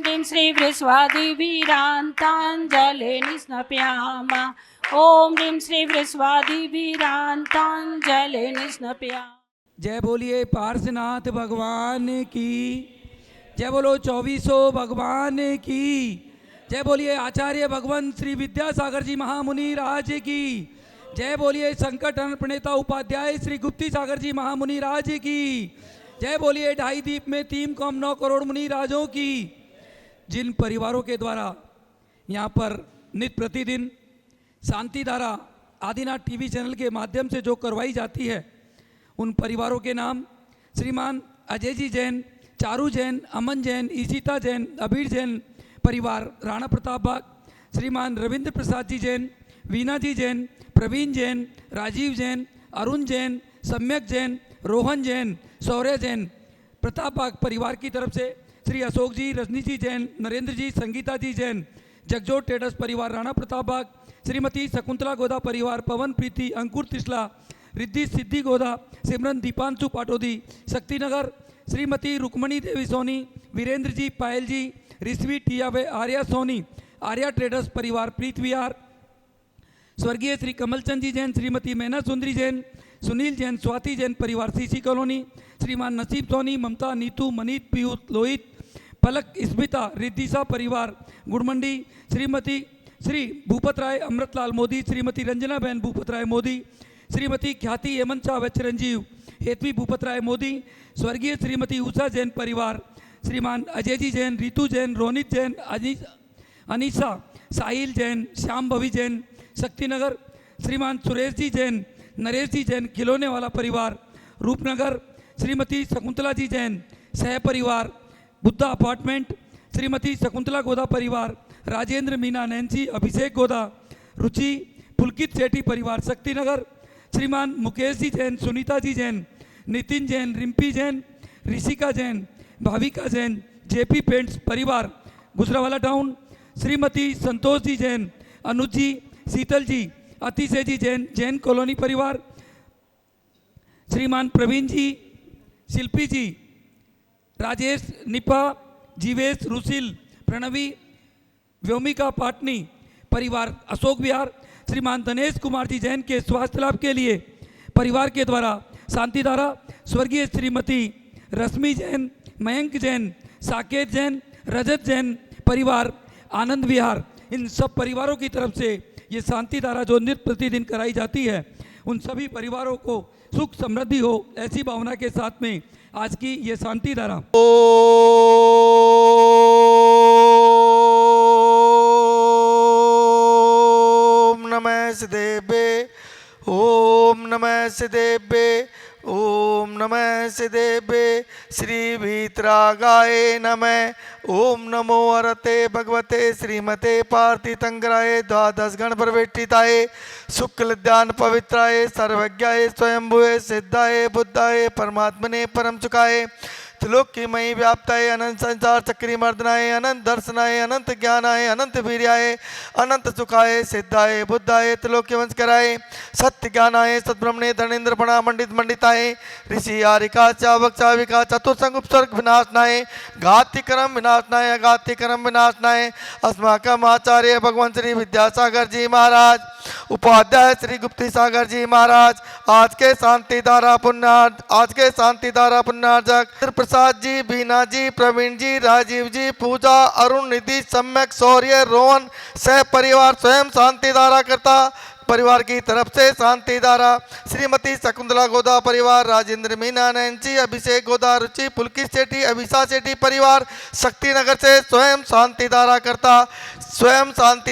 ह्रीं श्री वृस्वादिभिरान्ताञ्जलिर्निष्णपयामा। ॐ ह्रीं श्री वृस्वादिभिरान्ताञ्जलिर्निष्णपयामा। जय बोलिए पार्श्वनाथ भगवान की। जय बोलो 2400 भगवान की। जय बोलिए आचार्य भगवान श्री विद्यासागर जी महामुनि राज की। जय बोलिए संकट हरण प्रणेता उपाध्याय श्री गुप्ती सागर जी महामुनि राज की। जय बोलिए ढाई दीप में 3.9 करोड़ मुनि राजों की। जिन परिवारों के द्वारा यहाँ पर नित्य प्रतिदिन शांति धारा आदिनाथ टीवी चैनल के माध्यम से जो करवाई जाती है, उन परिवारों के नाम श्रीमान अजय जी जैन, चारू जैन, अमन जैन, ईशिता जैन, अबीर जैन परिवार राणा प्रताप बाग, श्रीमान रविंद्र प्रसाद जी जैन, वीना जी जैन, प्रवीण जैन, राजीव जैन, अरुण जैन, सम्यक जैन, रोहन जैन, शौर्य जैन प्रताप बाग परिवार की तरफ से श्री अशोक जी, रजनी जी जैन, नरेंद्र जी, संगीता जी जैन, जगजोत ट्रेडर्स परिवार राणा प्रताप बाग, श्रीमती शकुंतला गोदा परिवार, पवन प्रीति, अंकुर तिसला, रिद्धि सिद्धि गोदा, सिमरन दीपांशु पाटोदी, शक्तिनगर, श्रीमती रुक्मणी देवी सोनी, वीरेंद्र जी, पायल जी, रिश्वी टियावे, आर्या सोनी, आर्या ट्रेडर्स परिवार प्रीत विहार, स्वर्गीय श्री कमलचंद जी जैन, श्रीमती मैना सुंदरी जैन, सुनील जैन, स्वाति जैन परिवार सीसी कॉलोनी, श्रीमान नसीब सोनी, ममता, नीतू, मनीत, पीयूष, लोहित, पलक, स्मिता, रिद्धिसा परिवार गुड़मंडी, श्रीमती श्री भूपत राय अमृतलाल मोदी, श्रीमती रंजना बहन भूपत राय मोदी, श्रीमती ख्याति हेमंत शाह व चिरंजीव हेतवी भूपत राय मोदी, स्वर्गीय श्रीमती उषा जैन परिवार, श्रीमान अजय जी जैन, रितु जैन, रोनित जैन, अनीसा, साहिल जैन, श्याम भवी जैन, शक्तिनगर, श्रीमान सुरेश जी जैन, नरेश जी जैन, खिलौने वाला परिवार रूपनगर, श्रीमती शकुंतला जी जैन, सह परिवार बुद्धा अपार्टमेंट, श्रीमती शकुंतला गोदा परिवार, राजेंद्र, मीना, नैन्सी, अभिषेक गोदा, रुचि, पुलकित सेठी परिवार शक्तिनगर, श्रीमान मुकेश जी जैन, सुनीता जी जैन, नितिन जैन, रिम्पी जैन, ऋषिका जैन, भाविका जैन, जेपी पेंट्स परिवार गुजरावाला टाउन, श्रीमती संतोष जी जैन, अनुज जी, शीतल जी, अतिशय जी जैन, जैन कॉलोनी परिवार, श्रीमान प्रवीण जी, शिल्पी जी, राजेश, निपा, जीवेश, रुसिल, प्रणवी, व्योमिका पाटनी परिवार अशोक विहार, श्रीमान दिनेश कुमार जी जैन के स्वास्थ्य लाभ के लिए परिवार के द्वारा शांतिधारा, स्वर्गीय श्रीमती रश्मि जैन, मयंक जैन, साकेत जैन, रजत जैन परिवार आनंद विहार, इन सब परिवारों की तरफ से ये शांतिधारा जो नित्य प्रतिदिन कराई जाती है, उन सभी परिवारों को सुख समृद्धि हो ऐसी भावना के साथ में आज की ये शांतिधारा। ओम नमः सिद्धेभ्ये, ओम नमः सिद्धेभ्ये, ओम नमः सिद्धेभ्ये, श्री वीतरागाय नमः। ओम नमो अरते भगवते श्रीमते पार्थितंगराय द्वादश गण प्रविष्टिताय शुक्ल ध्यान पवित्राय सर्वज्ञाय स्वयंभुवे सिद्धाय बुद्धाय परमात्मने परम सुखाय त्रिलोक्यमयी व्याप्ताय अनंत संसार चक्री मर्दनाय अनंत दर्शनाय अनंत ज्ञानाय अनंत वीर्याय अनंत सुखाय सिद्धाय बुद्धाय त्रिलोक्य वंशकराय सत्य ज्ञानाय सद्ब्रह्मणे धनेन्द्र पणा मंडित मंडिताय ऋषि आरिका चावक चाविका चतुर्संग उपसर्ग विनाशनाय घाति कर्म विनाशनाय घाति कर्म विनाशनाय अस्माकम आचार्य भगवान श्री विद्यासागर जी महाराज, उपाध्याय श्री गुप्ती सागर जी महाराज, आज के शांति धारा पुण्यार्जक प्रसाद जी, बीना जी, प्रवीण जी, राजीव जी, पूजा, अरुण, निधि, सम्यक, शौर्य, रोहन सह परिवार स्वयं शांति धारा करता परिवार की तरफ से शांति धारा, श्रीमती शकुंतला गोदा परिवार, राजेंद्र, मीना, नैन्सी, अभिषेक गोदा, रुचि, पुलकित सेठी, अभिषा सेठी परिवार शक्तिनगर से स्वयं शांति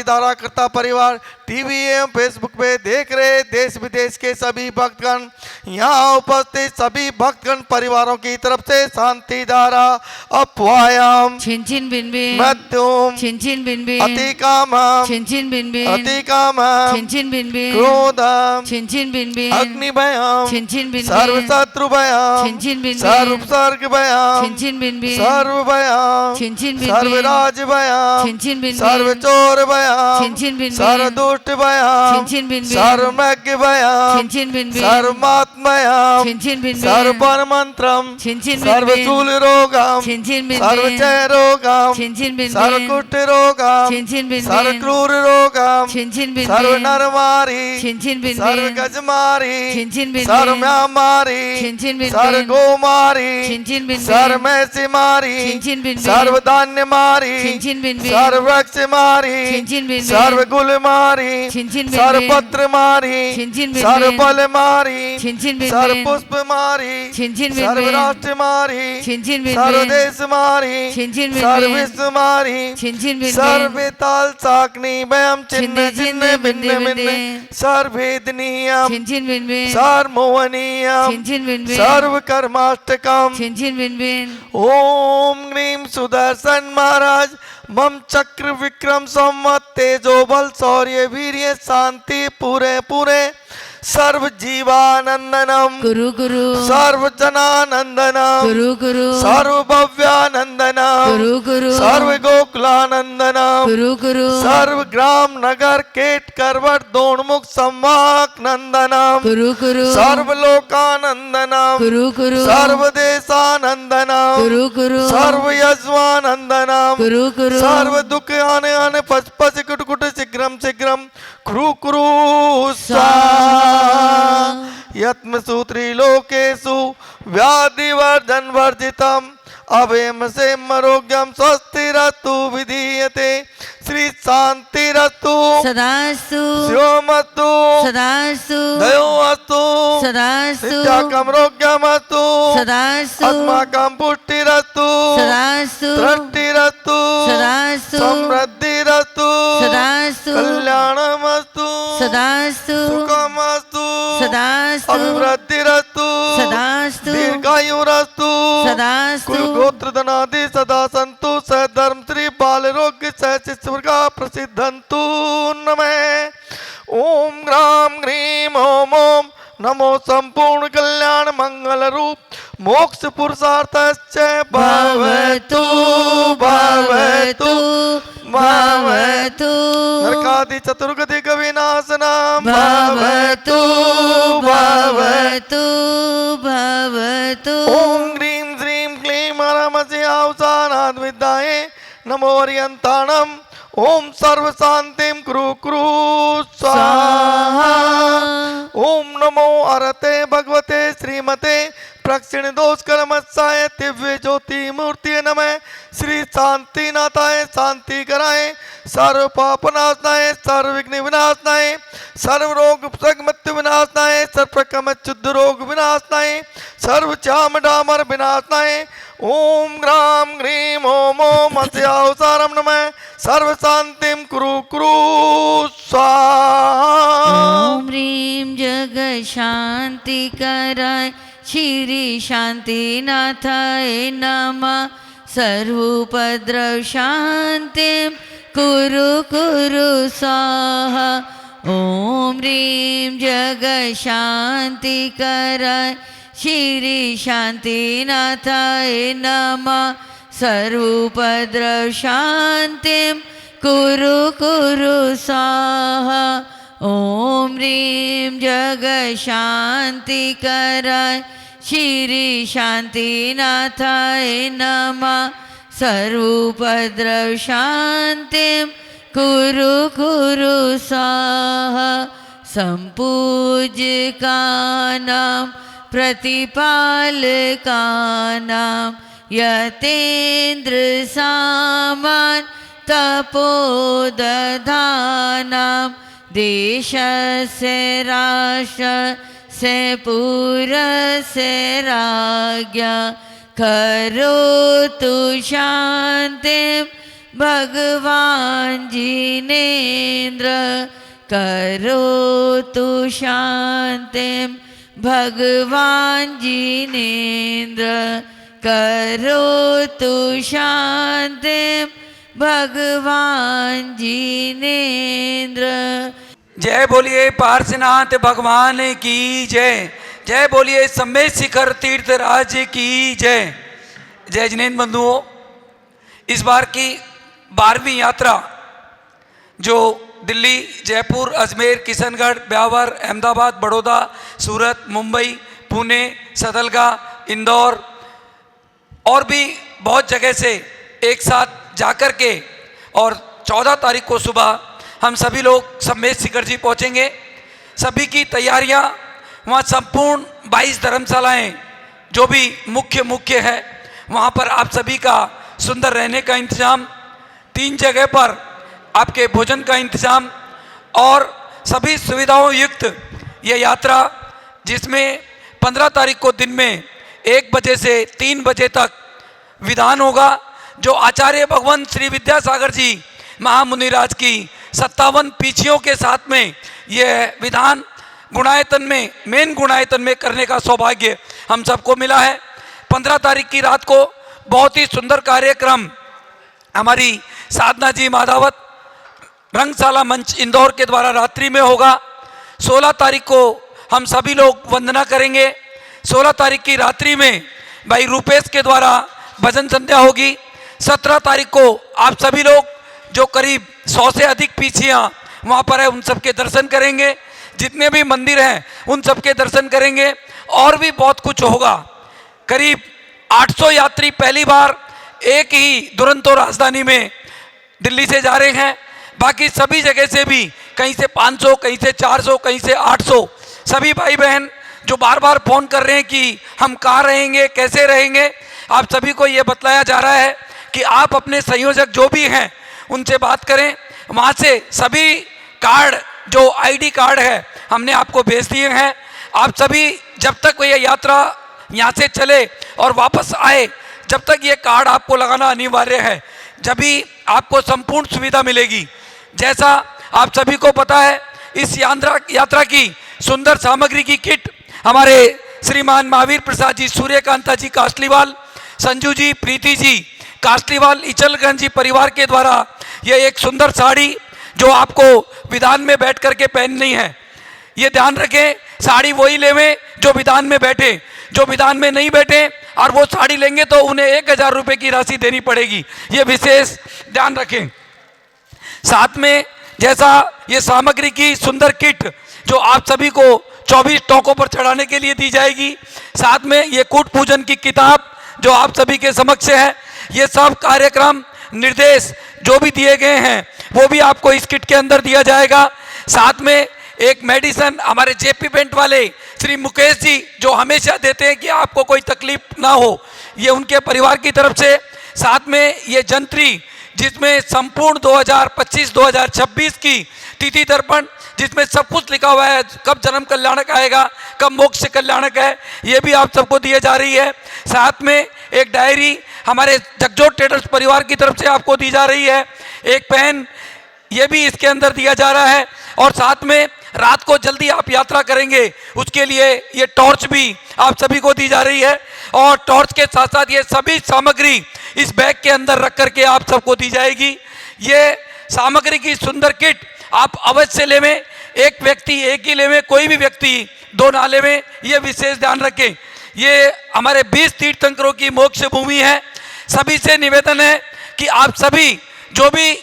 धारा करता परिवार टीवी एवं फेसबुक पे देख रहे देश विदेश के सभी भक्तगण, यहाँ उपस्थित सभी भक्तगण परिवारों की तरफ से शांति धारा अपवायाम छिन बिन बिन मध्यम छिन बिन बिन अतिकामम छिन बिन बिन अतिकामम छिन बिन बिन क्रोधम छिन बिन बिन अग्निभयम छिन बिन सर्व शत्रु भयम छिन बिन सर्व उपसर्ग भयम छिन बिन बिन सर्व भयम छिन बिन सर्व राज भयम छिन बिन सर्व चोर भयम छिन बिन सर्व सर्वपुष्टिभयां छिन बिन बिन सर्वज्ञभयां छिन छिन बिन बिन सर्वमात्मयां छिन छिन बिन बिन सर्वपरमन्त्रं छिन छिन बिन बिन सर्वशूलरोगां छिन छिन बिन बिन सर्वक्षयरोगां छिन छिन बिन बिन सर्वकुष्ठरोगां छिन छिन बिन बिन सर्वक्रूररोगां छिन छिन बिन बिन सर्वनरमारी छिन छिन बिन बिन सर्वगजमारी छिन छिन बिन बिन सर्वम्यामारी छिन छिन बिन बिन सर्वगोमारी छिन छिन बिन बिन सर्वमेसिमारी छिन छिन बिन बिन सर्वधान्यमारी छिन छिन बिन बिन सर्ववृक्षमारी छिन छिन बिन बिन सर्वगुलमारी छिन छिन बिन बिन सर्वपत्रमारी छिन छिन बिन बिन सर्वफलमारी छिन छिन बिन बिन सर्वपुष्पमारी छिन छिन बिन बिन सर्वराष्ट्रमारी छिन छिन बिन बिन सर्वदेशमारी छिन छिन बिन बिन सर्वविश्वमारी छिन छिन बिन बिन सर्वताल साकनी वयम चिन्ह छिन्न चिन्ह छिन्न भिन्न भिन्न भिन्न सर्वभेदनीयम छिन छिन बिन बिन सर्वमोहनीयम छिन छिन बिन बिन सर्वकर्माष्टकम छिन छिन बिन बिन ओम ग्रीम सुदर्शन महाराज मम चक्र विक्रम संवत तेजो बल शौर्य वीर्य शांति पूरे पूरे सर्व जीवानंदनम गुरु गुरु सर्व जनानंदनम गुरु गुरु सर्व भव्यानंदनम गुरु गुरु सर्व गोकुलानंदनम गुरु गुरु सर्व ग्राम नगर केट करवट दोणमुख संवाक नंदनम गुरु गुरु सर्व लोकानंदनम गुरु गुरु सर्व देशानंदनम गुरु गुरु सर्व यजवानंदनम गुरु गुरु सर्व दुख आने आने पच पच कुट कुट शीघ्रम शीघ्रम क्रू क्रू यत्म सूत्री लोकेशु व्याधि वर्जन वर्जितम अभेम से मरोग्यम स्वस्तिरस्तु विधीयते श्री शांतिरस्तु सदास्तु शिवमस्तु सदास्तु दयोस्तु सदास्तु नित्याकं रोग्यमस्तु सदास्तु अस्माकं पुष्टिरस्तु सदास्तु दृष्टिरस्तु सदास्तु समृद्धिरस्तु सदास्तु कल्याणमस्तु सदास्तु सुखमस्तु सदास्तु अभिवृद्धिरस्तु सदास्तु दीर्घायुरस्तु सदास्तु कुलगोत्र धनादि सदा संतु सधर्म श्री बाल रोग्य सहस्वर्गा प्रसिद्धंतु नमः ओम ग्राम ग्रीम ओम ओम नमो संपूर्ण कल्याण मंगल रूप मोक्ष पुरुषार्थश्च भवतु भवतु भवतु नरकादि चतुर्गतिक विनाशनम भवतु भवतु भवतु ओम ग्रीम श्रीम क्लीम हरमसि अवसानाद् विद्याये नमो अर्यन्ताणम् ओम सर्व शांतिम कुरु कुरु स्वाहा ओम नमो अरते भगवते श्रीमते प्रक्षिण दोष कर्मसाय दिव्य ज्योति मूर्ति नमः श्री शांतिनाथाय शांति कराय सर्व पाप नाशनाय सर्व विघ्न विनाशनाय सर्व रोग मृत्यु विनाशनाय सर्व प्रकम शुद्ध रोग विनाशनाय सर्व चाम डामर विनाशनाय ओम ग्राम ग्रीम ओम ओम अस्यावसारम नमः सर्व शांतिम कुरु कुरु स्वाहा ओम ह्रीं जग शांति कराय श्री शांतिनाथाय नमः सर्वोपद्रव शांतिं कुरु कुरु स्वाहा ओम ह्रीं जग शांति कराय श्री शांतिनाथाय नमः सर्वोपद्रव शांतिं कुरु कुरु स्वाहा ओम ह्रीं जग शांति कराय श्री शांतिनाथाय नमः सर्वोपद्रव शांतिं कुरु कुरु स्वाहा संपूज्यकानां प्रतिपालकानां यतेन्द्र सामान तपोदधानां देशस्य राष्ट्रस्य पुरस्य राज्ञा करोतु शान्तिं भगवान् जिनेन्द्र करोतु शान्तिं भगवान् जिनेन्द्र करोतु शान्तिं भगवान् जिनेन्द्र। जय बोलिए पार्श्वनाथ भगवान की जय। जय बोलिए सम्मेद शिखर तीर्थ राज्य की जय। जय जिनेन्द्र बंधुओं, इस बार की 12वीं यात्रा जो दिल्ली, जयपुर, अजमेर, किशनगढ़, ब्यावर, अहमदाबाद, बड़ौदा, सूरत, मुंबई, पुणे, सदलगा, इंदौर और भी बहुत जगह से एक साथ जाकर के और 14 तारीख को सुबह हम सभी लोग सम्मेद शिखर जी पहुँचेंगे। सभी की तैयारियां वहाँ संपूर्ण 22 धर्मशालाएँ जो भी मुख्य है वहाँ पर आप सभी का सुंदर रहने का इंतज़ाम, 3 जगह पर आपके भोजन का इंतज़ाम और सभी सुविधाओं युक्त ये यात्रा, जिसमें 15 तारीख को दिन में 1 बजे से 3 बजे तक विधान होगा, जो आचार्य भगवान श्री विद्यासागर जी महामुनिराज की 57 पीछियों के साथ में यह विधान गुणायतन में, मेन गुणायतन में करने का सौभाग्य हम सबको मिला है। 15 तारीख की रात को बहुत ही सुंदर कार्यक्रम हमारी साधना जी माधावत रंगशाला मंच इंदौर के द्वारा रात्रि में होगा। 16 तारीख को हम सभी लोग वंदना करेंगे। 16 तारीख की रात्रि में भाई रूपेश के द्वारा भजन संध्या होगी। 17 तारीख को आप सभी लोग जो करीब 100 से अधिक पीछियाँ वहाँ पर है उन सब के दर्शन करेंगे। जितने भी मंदिर हैं उन सब के दर्शन करेंगे और भी बहुत कुछ होगा। करीब 800 यात्री पहली बार एक ही दुरंतो राजधानी में दिल्ली से जा रहे हैं। बाकी सभी जगह से भी कहीं से 500, कहीं से 400, कहीं से 800 सभी भाई बहन जो बार बार फ़ोन कर रहे हैं कि हम कहाँ रहेंगे, कैसे रहेंगे, आप सभी को ये बतलाया जा रहा है कि आप अपने संयोजक जो भी हैं उनसे बात करें। वहाँ से सभी कार्ड जो आईडी कार्ड है हमने आपको भेज दिए हैं। आप सभी जब तक ये यात्रा यहाँ से चले और वापस आए, जब तक ये कार्ड आपको लगाना अनिवार्य है, जब भी आपको संपूर्ण सुविधा मिलेगी। जैसा आप सभी को पता है, इस यात्रा की सुंदर सामग्री की किट हमारे श्रीमान महावीर प्रसाद जी सूर्यकांता जी कासलीवाल, संजू जी, प्रीति जी कासलीवाल, इचलगंज जी परिवार के द्वारा ये एक सुंदर साड़ी जो आपको विधान में बैठ करके पहननी है। ये ध्यान रखें, साड़ी वही लेवें जो विधान में बैठे, जो विधान में नहीं बैठे और वो साड़ी लेंगे तो उन्हें 1000 रुपये की राशि देनी पड़ेगी। ये विशेष ध्यान रखें। साथ में जैसा ये सामग्री की सुंदर किट जो आप सभी को 24 टोकों पर चढ़ाने के लिए दी जाएगी, साथ में ये कूट पूजन की किताब जो आप सभी के समक्ष है, ये सब कार्यक्रम निर्देश जो भी दिए गए हैं वो भी आपको इस किट के अंदर दिया जाएगा। साथ में एक मेडिसन हमारे जेपी पेंट वाले श्री मुकेश जी जो हमेशा देते हैं कि आपको कोई तकलीफ ना हो, ये उनके परिवार की तरफ से। साथ में ये जंत्री जिसमें संपूर्ण 2025-2026 की तिथि दर्पण जिसमें सब कुछ लिखा हुआ है, कब जन्म कल्याणक आएगा, कब मोक्ष कल्याणक है, ये भी आप सबको दिए जा रही है। साथ में एक डायरी हमारे जगजोत ट्रेडर्स परिवार की तरफ से आपको दी जा रही है। एक पेन ये भी इसके अंदर दिया जा रहा है। और साथ में रात को जल्दी आप यात्रा करेंगे उसके लिए ये टॉर्च भी आप सभी को दी जा रही है। और टॉर्च के साथ साथ ये सभी सामग्री इस बैग के अंदर रख करके आप सबको दी जाएगी। ये सामग्री की सुंदर किट आप अवश्य लेवें। एक व्यक्ति एक ही लेवें, कोई भी व्यक्ति 2 ना लेवें, ये विशेष ध्यान रखें। ये हमारे 20 तीर्थंकरों की मोक्ष भूमि है। सभी से निवेदन है कि आप सभी जो भी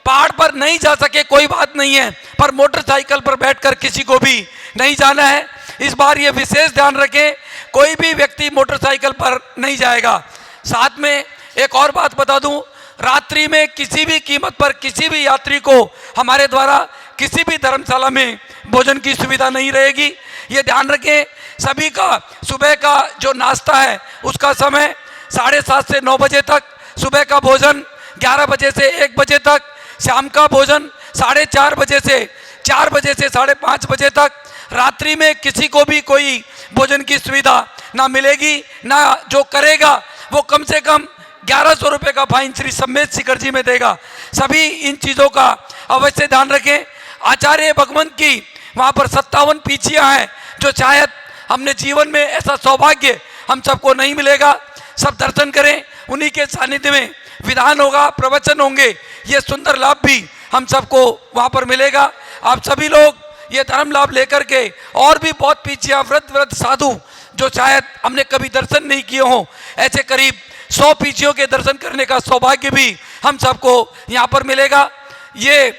पहाड़ पर नहीं जा सके कोई बात नहीं है, पर मोटरसाइकिल पर बैठकर किसी को भी नहीं जाना है। इस बार ये विशेष ध्यान रखें, कोई भी व्यक्ति मोटरसाइकिल पर नहीं जाएगा। साथ में एक और बात बता दूं, रात्रि में किसी भी कीमत पर किसी भी यात्री को हमारे द्वारा किसी भी धर्मशाला में भोजन की सुविधा नहीं रहेगी। ये ध्यान रखें। सभी का सुबह का जो नाश्ता है उसका समय 7:30 से 9 बजे तक, सुबह का भोजन 11 बजे से 1 बजे तक, शाम का भोजन 4:30 बजे से 4 बजे से 5:30 बजे तक। रात्रि में किसी को भी कोई भोजन की सुविधा ना मिलेगी, ना जो करेगा वो कम से कम 1100 रुपये का फाइन श्री सम्मेद शिखर जी में देगा। सभी इन चीज़ों का अवश्य ध्यान रखें। आचार्य भगवंत की वहाँ पर 57 पीछियाँ हैं जो शायद हमने जीवन में ऐसा सौभाग्य हम सबको नहीं मिलेगा। सब दर्शन करें, उन्हीं के सानिध्य में विधान होगा, प्रवचन होंगे, ये सुंदर लाभ भी हम सबको वहाँ पर मिलेगा। आप सभी लोग ये धर्म लाभ लेकर के और भी बहुत पीछियाँ वृद्ध साधु जो शायद हमने कभी दर्शन नहीं किए हों, ऐसे करीब 100 पीछियों के दर्शन करने का सौभाग्य भी हम सबको यहाँ पर मिलेगा। ये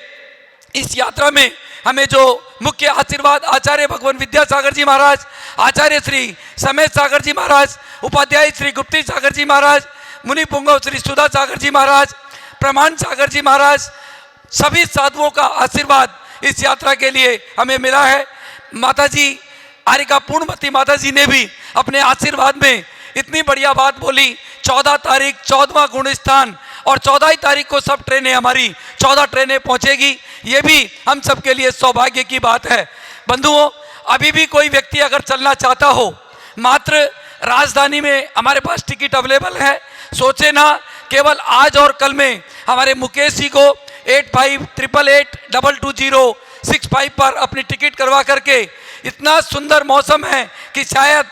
इस यात्रा में हमें जो मुख्य आशीर्वाद आचार्य भगवान विद्यासागर जी महाराज, आचार्य श्री समेत सागर जी महाराज, उपाध्याय श्री गुप्ती सागर जी महाराज, मुनि पुंगव श्री सुधा सागर जी महाराज, प्रमाण सागर जी महाराज, सभी साधुओं का आशीर्वाद इस यात्रा के लिए हमें मिला है। माता जी आरिका पूर्णमती माता जी ने भी अपने आशीर्वाद में इतनी बढ़िया बात बोली। 14 तारीख 14वां गुण स्थान और 14 ही तारीख को सब ट्रेनें हमारी 14 ट्रेनें पहुंचेगी। ये भी हम सब के लिए सौभाग्य की बात है। बंधुओं, अभी भी कोई व्यक्ति अगर चलना चाहता हो, मात्र राजधानी में हमारे पास टिकट अवेलेबल है। सोचे ना, केवल आज और कल में हमारे मुकेश जी को 8588822065 पर अपनी टिकट करवा करके, इतना सुंदर मौसम है कि शायद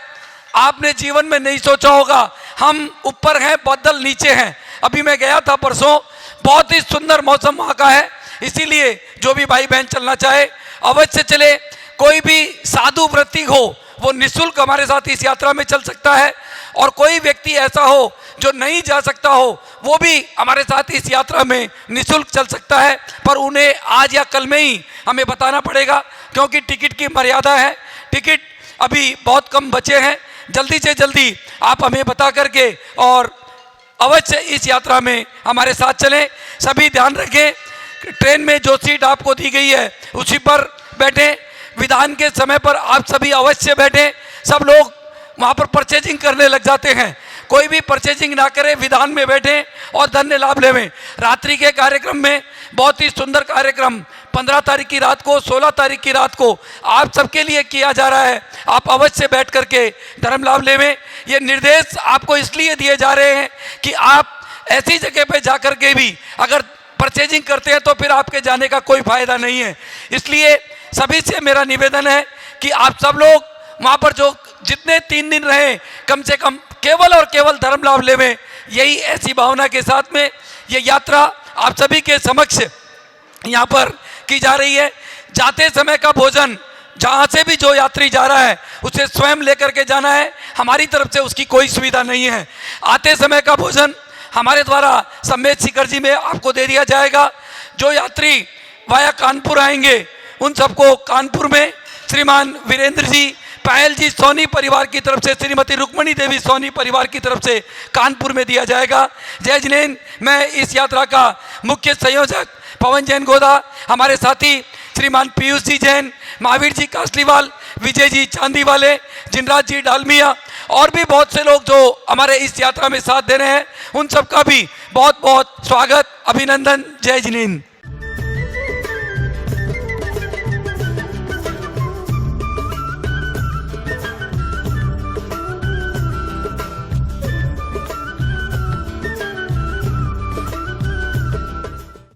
आपने जीवन में नहीं सोचा होगा। हम ऊपर हैं, बादल नीचे हैं। अभी मैं गया था परसों, बहुत ही सुंदर मौसम वहाँ का है। इसीलिए जो भी भाई बहन चलना चाहे अवश्य चले। कोई भी साधु वृत्ति हो वो निःशुल्क हमारे साथ इस यात्रा में चल सकता है, और कोई व्यक्ति ऐसा हो जो नहीं जा सकता हो वो भी हमारे साथ इस यात्रा में निःशुल्क चल सकता है। पर उन्हें आज या कल में ही हमें बताना पड़ेगा, क्योंकि टिकट की मर्यादा है। टिकट अभी बहुत कम बचे हैं। जल्दी से जल्दी आप हमें बता करके और अवश्य इस यात्रा में हमारे साथ चलें। सभी ध्यान रखें, ट्रेन में जो सीट आपको दी गई है उसी पर बैठें। विधान के समय पर आप सभी अवश्य बैठें। सब लोग वहाँ पर परचेजिंग करने लग जाते हैं, कोई भी परचेजिंग ना करे, विधान में बैठें और धन्य लाभ लेवें। रात्रि के कार्यक्रम में बहुत ही सुंदर कार्यक्रम 15 तारीख की रात को, 16 तारीख की रात को आप सबके लिए किया जा रहा है। आप अवश्य बैठ करके धर्म लाभ लेवें। ये निर्देश आपको इसलिए दिए जा रहे हैं कि आप ऐसी जगह पे जा कर के भी अगर परचेजिंग करते हैं तो फिर आपके जाने का कोई फायदा नहीं है। इसलिए सभी से मेरा निवेदन है कि आप सब लोग वहाँ पर जो जितने 3 दिन रहे, कम से कम केवल और केवल धर्म लाभ लेवें। यही ऐसी भावना के साथ में ये यात्रा आप सभी के समक्ष यहाँ पर की जा रही है। जाते समय का भोजन जहाँ से भी जो यात्री जा रहा है उसे स्वयं लेकर के जाना है, हमारी तरफ से उसकी कोई सुविधा नहीं है। आते समय का भोजन हमारे द्वारा समेत शिखर जी में आपको दे दिया जाएगा। जो यात्री वाया कानपुर आएंगे उन सबको कानपुर में श्रीमान वीरेंद्र जी, पायल जी सोनी परिवार की तरफ से, श्रीमती रुक्मणी देवी सोनी परिवार की तरफ से कानपुर में दिया जाएगा। जय जिनेन्द्र। मैं इस यात्रा का मुख्य संयोजक पवन जैन गोदा, हमारे साथी श्रीमान पीयूष जी जैन, महावीर जी कासलीवाल, विजय जी चांदी वाले, जिनराज जी डालमिया और भी बहुत से लोग जो हमारे इस यात्रा में साथ दे रहे हैं, उन सब का भी बहुत बहुत स्वागत, अभिनंदन। जय जिनेन्द्र।